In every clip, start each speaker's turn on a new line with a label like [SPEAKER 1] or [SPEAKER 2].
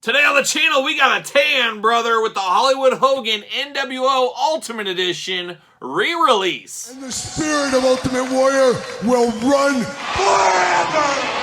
[SPEAKER 1] Today on the channel, we got a tan brother with the Hollywood Hogan NWO Ultimate Edition re-release.
[SPEAKER 2] And the spirit of Ultimate Warrior will run forever!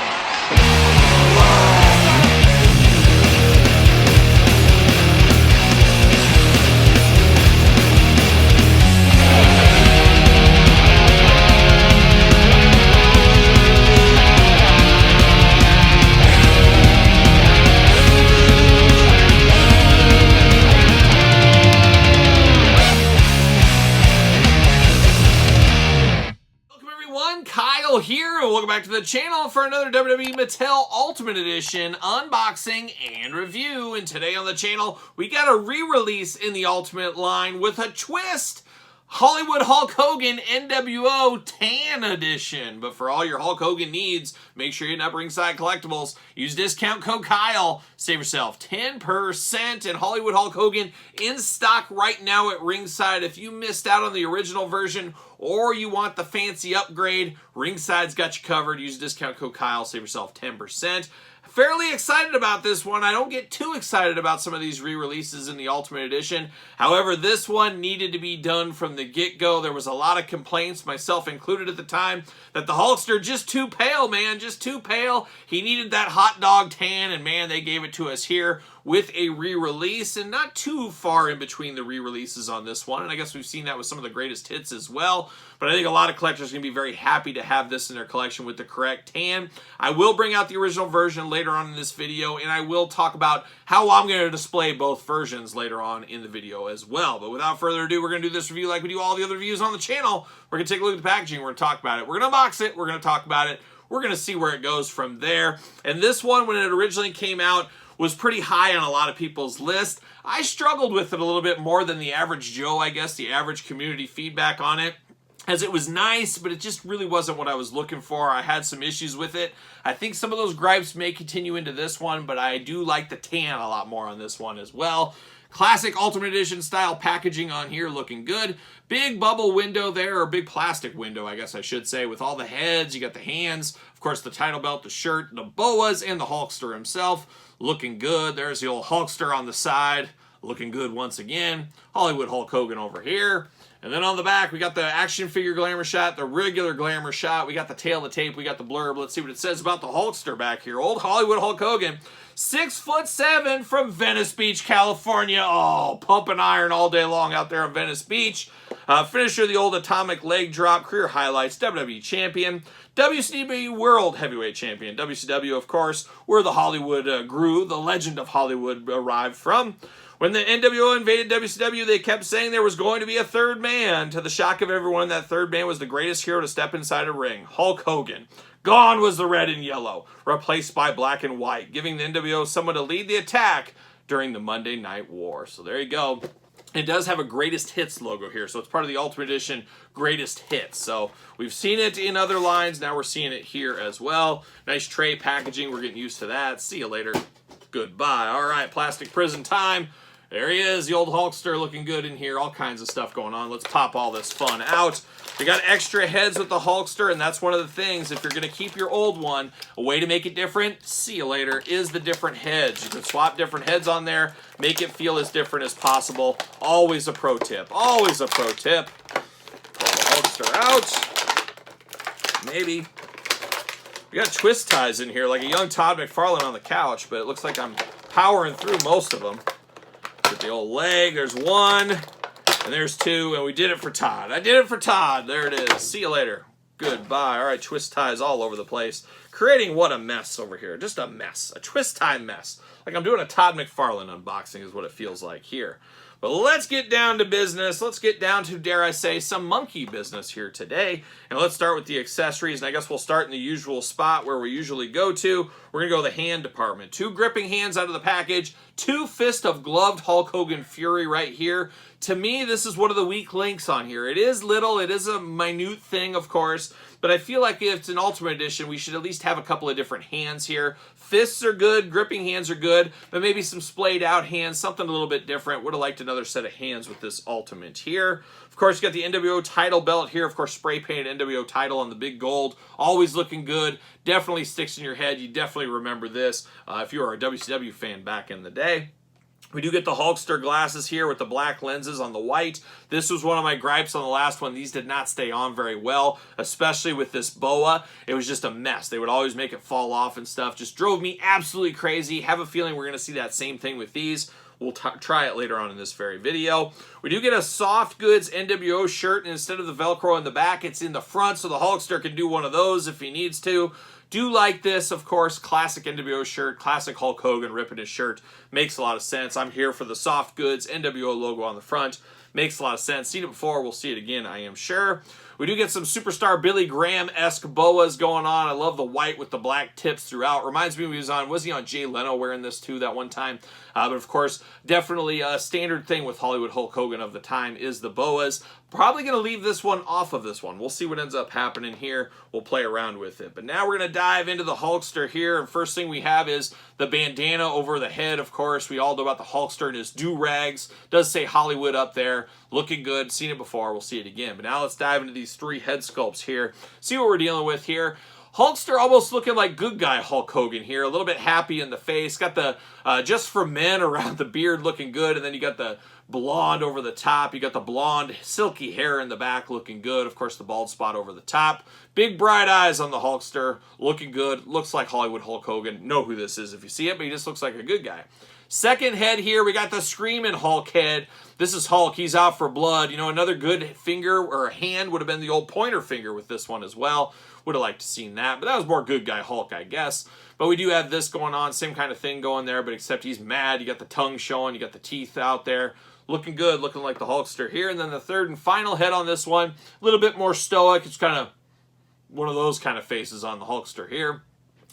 [SPEAKER 1] Kyle here, and welcome back to the channel for another WWE Mattel Ultimate Edition unboxing and review. And today on the channel, we got a re-release in the Ultimate line with a twist. Hollywood Hulk Hogan NWO Tan Edition. But for all your Hulk Hogan needs, make sure you hit up Ringside Collectibles. Use discount code Kyle. Save yourself 10%. And Hollywood Hulk Hogan in stock right now at Ringside. If you missed out on the original version or you want the fancy upgrade, Ringside's got you covered. Use discount code Kyle. Save yourself 10%. Fairly excited about this one. I don't get too excited about some of these re-releases in the Ultimate Edition. However, this one needed to be done from the get-go. There was a lot of complaints, myself included at the time, that the Hulkster just too pale, man, just too pale. He needed that hot dog tan, and man, they gave it to us here with a re-release, and not too far in between the re-releases on this one. And I guess we've seen that with some of the greatest hits as well. But I think a lot of collectors are going to be very happy to have this in their collection with the correct tan. I will bring out the original version later on in this video, and I will talk about how I'm going to display both versions later on in the video as well. But without further ado, we're going to do this review like we do all the other reviews on the channel. We're going to take a look at the packaging. We're going to talk about it. We're going to unbox it. We're going to talk about it. We're going to see where it goes from there. And this one, when it originally came out, was pretty high on a lot of people's list. I struggled with it a little bit more than the average Joe, I guess, the average community feedback on it, as it was nice, but it just really wasn't what I was looking for. I had some issues with it. I think some of those gripes may continue into this one, but I do like the tan a lot more on this one as well. Classic Ultimate Edition style packaging on here, looking good. Big bubble window there, or big plastic window, I guess I should say, with all the heads. You got the hands, of course, the title belt, the shirt, the boas, and the Hulkster himself. Looking good. There's the old Hulkster on the side. Looking good once again. Hollywood Hulk Hogan over here. And then on the back, we got the action figure glamour shot, the regular glamour shot. We got the tail of the tape. We got the blurb. Let's see what it says about the Hulkster back here. Old Hollywood Hulk Hogan. 6'7" from Venice Beach, California. Oh, pumping iron all day long out there on Venice Beach. Finisher, the old atomic leg drop. Career highlights. WWE champion. WCW World Heavyweight Champion. WCW, of course, where the Hollywood grew. The legend of Hollywood arrived from. When the NWO invaded WCW, they kept saying there was going to be a third man. To the shock of everyone, that third man was the greatest hero to step inside a ring, Hulk Hogan. Gone was the red and yellow, replaced by black and white, giving the NWO someone to lead the attack during the Monday Night War. So there you go. It does have a Greatest Hits logo here, so it's part of the Ultimate Edition Greatest Hits. So we've seen it in other lines, now we're seeing it here as well. Nice tray packaging, we're getting used to that. See you later. Goodbye. All right, plastic prison time. There he is, the old Hulkster, looking good in here. All kinds of stuff going on. Let's pop all this fun out. We got extra heads with the Hulkster, and that's one of the things. If you're going to keep your old one, a way to make it different, see you later, is the different heads. You can swap different heads on there, make it feel as different as possible. Always a pro tip. Always a pro tip. Pull the Hulkster out. Maybe. We got twist ties in here, like a young Todd McFarlane on the couch, but it looks like I'm powering through most of them. Get the old leg, there's one, and there's two, and we did it for Todd. I did it for Todd. There it is. See you later. Goodbye. All right, twist ties all over the place. Creating what a mess over here. Just a mess. A twist tie mess. Like I'm doing a Todd McFarlane unboxing is what it feels like here. But let's get down to business. Let's get down to, dare I say, some monkey business here today. And let's start with the accessories. And I guess we'll start in the usual spot where we usually go to. We're going to go to the hand department. 2 gripping hands out of the package. 2 fist of gloved Hulk Hogan Fury right here. To me, this is one of the weak links on here. It is little, it is a minute thing, of course, but I feel like if it's an Ultimate Edition, we should at least have a couple of different hands here. Fists are good, gripping hands are good, but maybe some splayed out hands, something a little bit different. Would have liked another set of hands with this Ultimate here. Of course, you got the NWO title belt here. Of course, spray painted NWO title on the big gold. Always looking good. Definitely sticks in your head. You definitely remember this if you were a WCW fan back in the day. We do get the Hulkster glasses here with the black lenses on the white. This was one of my gripes on the last one. These did not stay on very well, especially with this boa. It was just a mess. They would always make it fall off and stuff. Just drove me absolutely crazy. Have a feeling we're going to see that same thing with these. We'll try it later on in this very video. We do get a soft goods NWO shirt, and instead of the Velcro in the back, it's in the front, so the Hulkster can do one of those if he needs to. Do like this, of course, classic NWO shirt, classic Hulk Hogan ripping his shirt. Makes a lot of sense. I'm here for the soft goods NWO logo on the front. Makes a lot of sense. Seen it before, we'll see it again, I am sure. We do get some Superstar Billy Graham-esque boas going on. I love the white with the black tips throughout. Reminds me when he was he on Jay Leno wearing this too that one time? But of course, definitely a standard thing with Hollywood Hulk Hogan of the time is the boas. Probably going to leave this one off of this one. We'll see what ends up happening here. We'll play around with it. But now we're going to dive into the Hulkster here. And first thing we have is the bandana over the head, of course. We all know about the Hulkster and his do-rags. Does say Hollywood up there. Looking good. Seen it before. We'll see it again. But now let's dive into these three head sculpts here. See what we're dealing with here. Hulkster almost looking like good guy Hulk Hogan here. A little bit happy in the face. Got the Just for Men around the beard looking good. And then you got the blonde over the top. You got the blonde silky hair in the back looking good. Of course, the bald spot over the top. Big bright eyes on the Hulkster. Looking good. Looks like Hollywood Hulk Hogan. Know who this is if you see it, but he just looks like a good guy. Second head here, we got the Screaming Hulk head. This is Hulk. He's out for blood. You know, another good finger or hand would have been the old pointer finger with this one as well. Would have liked to seen that, but that was more good guy Hulk, I guess. But we do have this going on. Same kind of thing going there, but except he's mad. You got the tongue showing. You got the teeth out there. Looking good. Looking like the Hulkster here. And then the third and final head on this one. A little bit more stoic. It's kind of one of those kind of faces on the Hulkster here.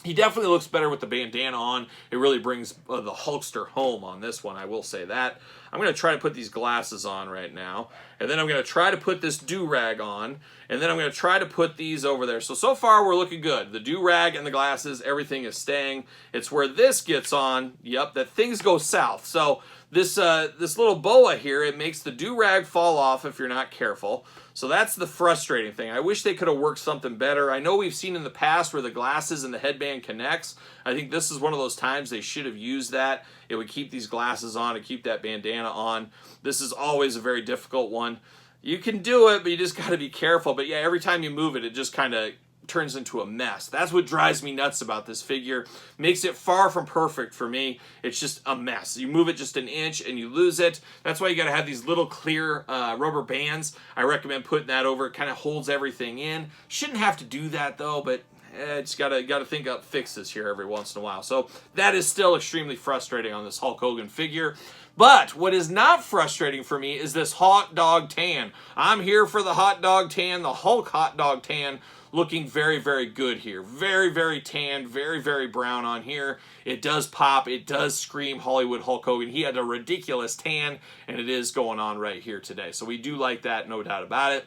[SPEAKER 1] He definitely looks better with the bandana on. It really brings the Hulkster home on this one, I will say that. I'm going to try to put these glasses on right now. And then I'm going to try to put this do-rag on. And then I'm going to try to put these over there. So far we're looking good. The do-rag and the glasses, everything is staying. It's where this gets on, yep, that things go south. So this little boa here, it makes the do-rag fall off if you're not careful. So that's the frustrating thing. I wish they could have worked something better. I know we've seen in the past where the glasses and the headband connects. I think this is one of those times they should have used that. It would keep these glasses on and keep that bandana on. This is always a very difficult one. You can do it, but you just got to be careful. But yeah, every time you move it, it just kind of turns into a mess. That's what drives me nuts about this figure. Makes it far from perfect for me. It's just a mess. You move it just an inch and you lose it. That's why you got to have these little clear rubber bands. I recommend putting that over. It kind of holds everything in. Shouldn't have to do that though, but just gotta think up fixes here every once in a while. So that is still extremely frustrating on this Hulk Hogan figure. But what is not frustrating for me is this hot dog tan. I'm here for the hot dog tan, the Hulk hot dog tan. Looking very, very good here. Very, very tan, very, very brown on here. It does pop. It does scream Hollywood Hulk Hogan. He had a ridiculous tan, and it is going on right here today. So we do like that, no doubt about it.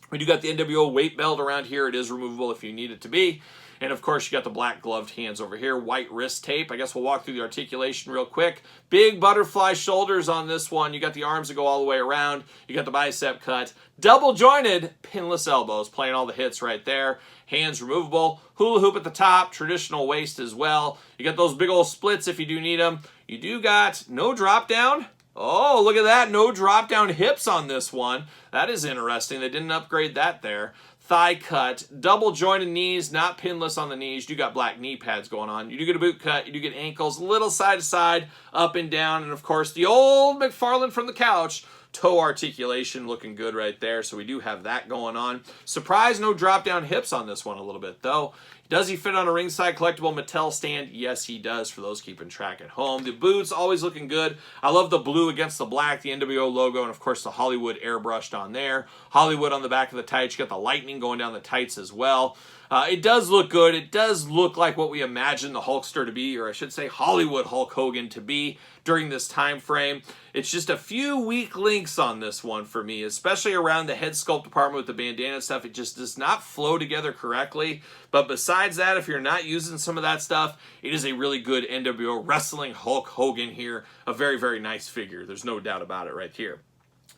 [SPEAKER 1] We do got the NWO weight belt around here. It is removable if you need it to be. And of course, you got the black gloved hands over here. White wrist tape. I guess we'll walk through the articulation real quick. Big butterfly shoulders on this one. You got the arms that go all the way around. You got the bicep cut. Double jointed pinless elbows. Playing all the hits right there. Hands removable. Hula hoop at the top. Traditional waist as well. You got those big old splits if you do need them. You do got no drop down. Oh, look at that. No drop down hips on this one. That is interesting. They didn't upgrade that there. Thigh cut, double jointed knees, not pinless on the knees. You do got black knee pads going on. You do get a boot cut. You do get ankles, little side to side, up and down. And of course, the old McFarlane from the couch, toe articulation looking good right there. So we do have that going on. Surprise, no drop down hips on this one a little bit though. Does he fit on a ringside collectible Mattel stand? Yes, he does, for those keeping track at home. The boots, always looking good. I love the blue against the black, the NWO logo, and of course the Hollywood airbrushed on there. Hollywood on the back of the tights. You got the lightning going down the tights as well. It does look good. It does look like what we imagine the Hulkster to be, or I should say Hollywood Hulk Hogan to be during this time frame. It's just a few weak links on this one for me, especially around the head sculpt department with the bandana and stuff. It just does not flow together correctly. But besides that, if you're not using some of that stuff, it is a really good NWO wrestling Hulk Hogan here. A very, very nice figure. There's no doubt about it right here.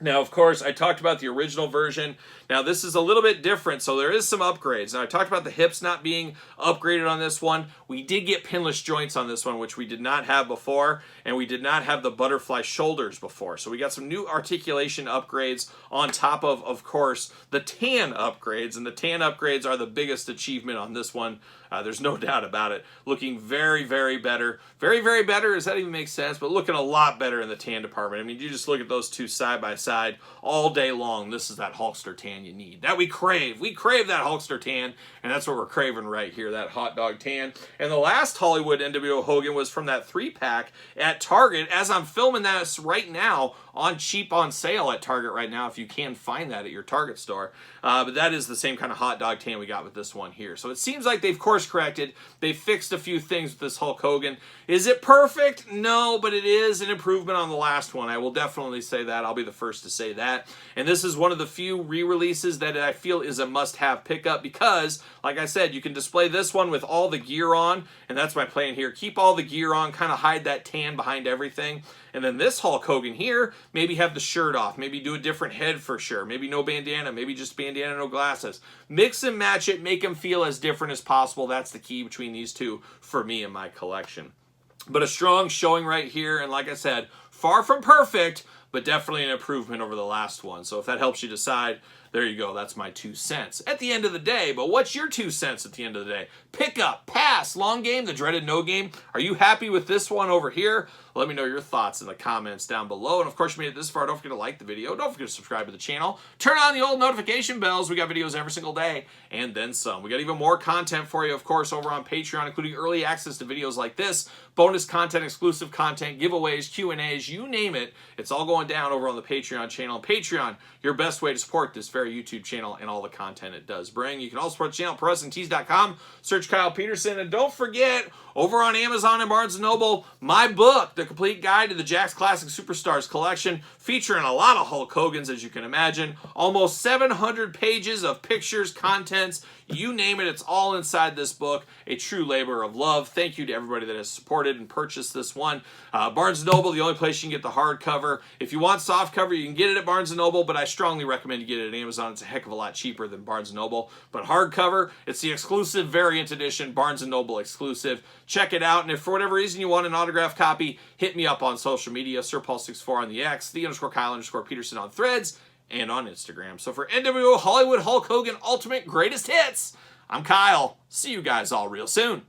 [SPEAKER 1] Now, of course, I talked about the original version. Now, this is a little bit different, so there is some upgrades. Now, I talked about the hips not being upgraded on this one. We did get pinless joints on this one, which we did not have before, and we did not have the butterfly shoulders before. So we got some new articulation upgrades on top of course, the tan upgrades, and the tan upgrades are the biggest achievement on this one. There's no doubt about it. Looking very, very better. Very, very better. Does that even make sense? But looking a lot better in the tan department. I mean, you just look at those two side by side all day long. This is that Hulkster tan you need. That we crave. We crave that Hulkster tan, and that's what we're craving right here, that hot dog tan. And the last Hollywood NWO Hogan was from that 3-pack at Target. As I'm filming that right now, on cheap on sale at Target right now, if you can find that at your Target store. But that is the same kind of hot dog tan we got with this one here. So it seems like they've course corrected. They've fixed a few things with this Hulk Hogan. Is it perfect? No, but it is an improvement on the last one. I will definitely say that. I'll be the first to say that. And this is one of the few re-releases that I feel is a must-have pickup because, like I said, you can display this one with all the gear on, and that's my plan here. Keep all the gear on, kind of hide that tan behind everything. And then this Hulk Hogan here, maybe have the shirt off. Maybe do a different head for sure. Maybe no bandana. Maybe just bandana, no glasses. Mix and match it. Make them feel as different as possible. That's the key between these two for me in my collection. But a strong showing right here. And like I said, far from perfect, but definitely an improvement over the last one. So if that helps you decide, there you go. That's my 2 cents at the end of the day. But what's your 2 cents at the end of the day? Pick up, pass, long game, the dreaded no game. Are you happy with this one over here? Let me know your thoughts in the comments down below. And of course, you made it this far. Don't forget to like the video. Don't forget to subscribe to the channel. Turn on the old notification bells. We got videos every single day and then some. We got even more content for you, of course, over on Patreon, including early access to videos like this, bonus content, exclusive content, giveaways, Q&As, you name it. It's all going down over on the Patreon channel. Patreon, your best way to support this very YouTube channel and all the content it does bring. You can also support the channel at ProWrestlingTees.com. Search Kyle Peterson. And don't forget, over on Amazon and Barnes & Noble, my book, The Complete Guide to the Jakks Classic Superstars Collection, featuring a lot of Hulk Hogans, as you can imagine. Almost 700 pages of pictures, contents, you name it, it's all inside this book. A true labor of love. Thank you to everybody that has supported and purchased this one. Barnes & Noble, the only place you can get the hardcover. If you want softcover, you can get it at Barnes & Noble, but I strongly recommend you get it at Amazon. It's a heck of a lot cheaper than Barnes & Noble. But hardcover, it's the exclusive variant edition, Barnes & Noble exclusive. Check it out, and if for whatever reason you want an autographed copy, hit me up on social media, SirPaul64 on the X, _Kyle_Peterson on Threads, and on Instagram. So for NWO Hollywood Hulk Hogan Ultimate Greatest Hits, I'm Kyle. See you guys all real soon.